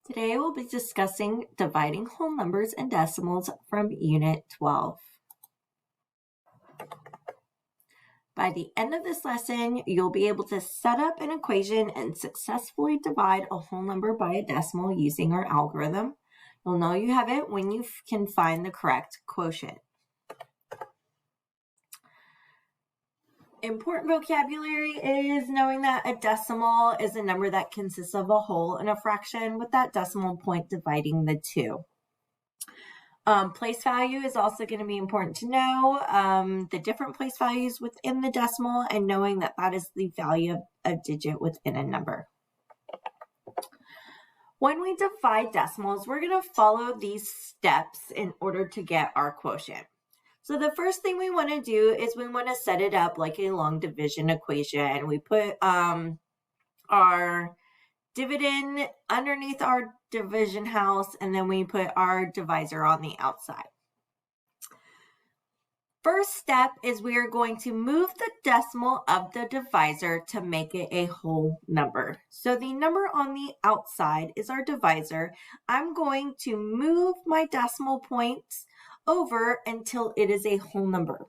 Today we'll be discussing dividing whole numbers and decimals from Unit 12. By the end of this lesson, you'll be able to set up an equation and successfully divide a whole number by a decimal using our algorithm. You'll know you have it when you can find the correct quotient. Important vocabulary is knowing that a decimal is a number that consists of a whole and a fraction with that decimal point dividing the two. Place value is also going to be important to know, the different place values within the decimal and knowing that that is the value of a digit within a number. When we divide decimals, we're going to follow these steps in order to get our quotient. So the first thing we want to do is we want to set it up like a long division equation. We put our dividend underneath our division house, and then we put our divisor on the outside. First step is we are going to move the decimal of the divisor to make it a whole number. So the number on the outside is our divisor. I'm going to move my decimal points over until it is a whole number.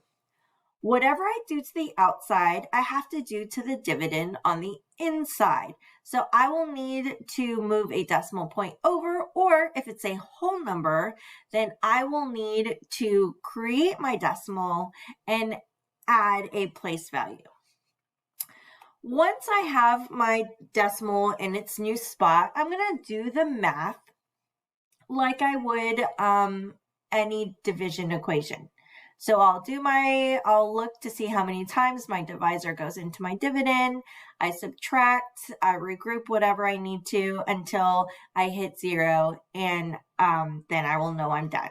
Whatever I do to the outside, I have to do to the dividend on the inside. So I will need to move a decimal point over, or if it's a whole number, then I will need to create my decimal and add a place value. Once I have my decimal in its new spot, I'm going to do the math like I would any division equation. So I'll look to see how many times my divisor goes into my dividend. I subtract, I regroup whatever I need to until I hit 0, and then I will know I'm done.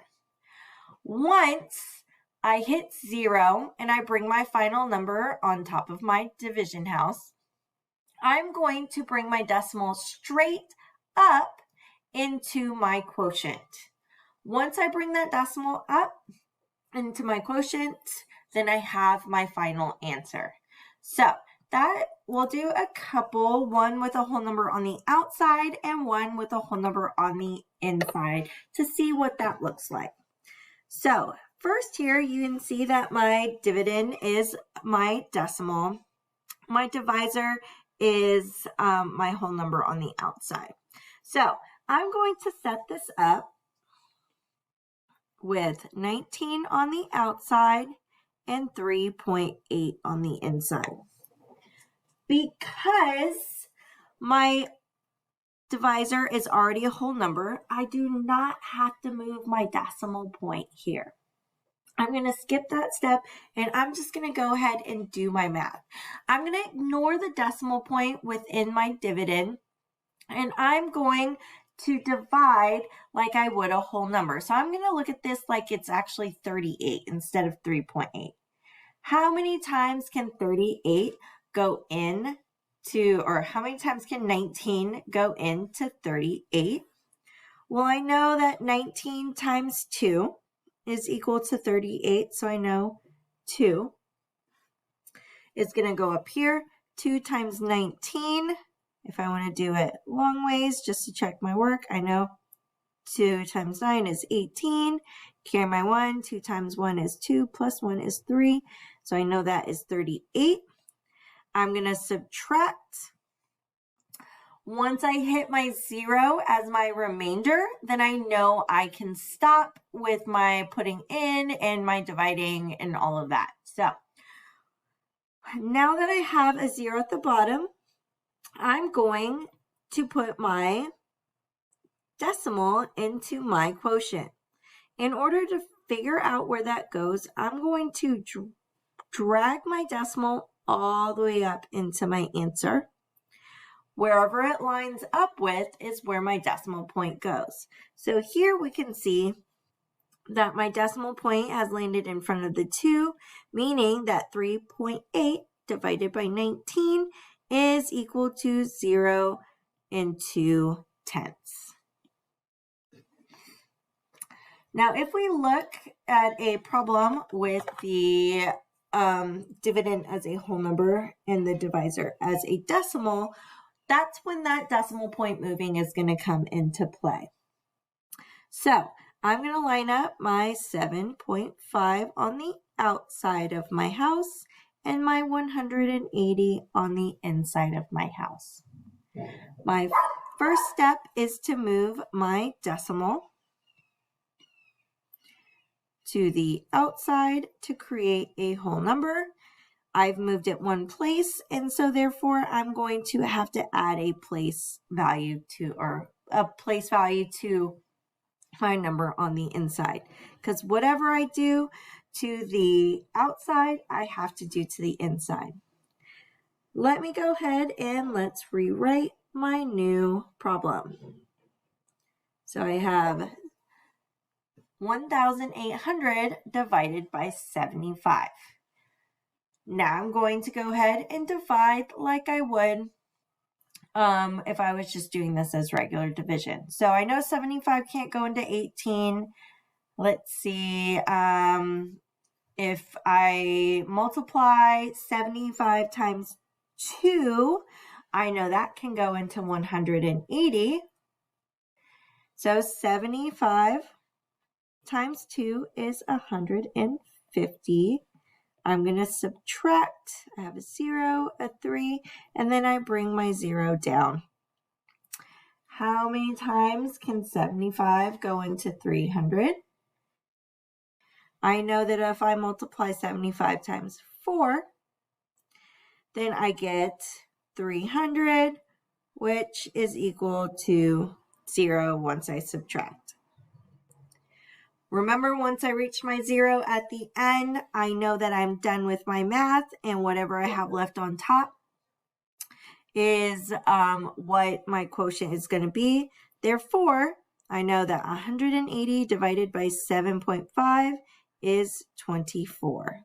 Once I hit 0 and I bring my final number on top of my division house, I'm going to bring my decimal straight up into my quotient. Once I bring that decimal up into my quotient, then I have my final answer. So that we'll do a couple, one with a whole number on the outside and one with a whole number on the inside to see what that looks like. So first here, you can see that my dividend is my decimal. My divisor is my whole number on the outside. So I'm going to set this up with 19 on the outside and 3.8 on the inside. Because my divisor is already a whole number, I do not have to move my decimal point here. I'm going to skip that step and I'm just going to go ahead and do my math. I'm going to ignore the decimal point within my dividend, and I'm going to divide like I would a whole number. So I'm going to look at this like it's actually 38 instead of 3.8. How many times can 38 go into, or how many times can 19 go into 38? Well, I know that 19 times 2 is equal to 38, so I know 2 is going to go up here. 2 times 19, if I want to do it long ways, just to check my work, I know 2 times 9 is 18. Carry my 1. 2 times 1 is 2, plus 1 is 3. So I know that is 38. I'm going to subtract. Once I hit my 0 as my remainder, then I know I can stop with my putting in and my dividing and all of that. So now that I have a 0 at the bottom, I'm going to put my decimal into my quotient. In order to figure out where that goes, I'm going to drag my decimal all the way up into my answer. Wherever it lines up with is where my decimal point goes. So here we can see that my decimal point has landed in front of the 2, meaning that 3.8 divided by 19 is equal to 0 and 2 tenths. Now, if we look at a problem with the dividend as a whole number and the divisor as a decimal, that's when that decimal point moving is going to come into play. So I'm going to line up my 7.5 on the outside of my house and my 180 on the inside of my house. My first step is to move my decimal to the outside to create a whole number. I've moved it one place, and so therefore I'm going to have to add a place value to, or a place value to my number on the inside, because whatever I do to the outside, I have to do to the inside. Let me go ahead and let's rewrite my new problem. So I have 1,800 divided by 75. Now I'm going to go ahead and divide like I would if I was just doing this as regular division. So I know 75 can't go into 18. Let's see, if I multiply 75 times 2, I know that can go into 180. So 75 times 2 is 150. I'm going to subtract. I have a 0, a 3, and then I bring my 0 down. How many times can 75 go into 300? I know that if I multiply 75 times 4, then I get 300, which is equal to 0 once I subtract. Remember, once I reach my 0 at the end, I know that I'm done with my math, and whatever I have left on top is what my quotient is going to be. Therefore, I know that 180 divided by 7.5 is 24.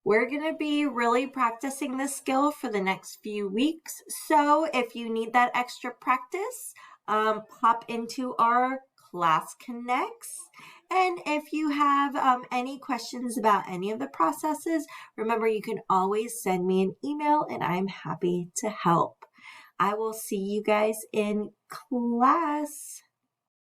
We're going to be really practicing this skill for the next few weeks. So if you need that extra practice, pop into our Class Connects. And if you have any questions about any of the processes, remember you can always send me an email and I'm happy to help. I will see you guys in class.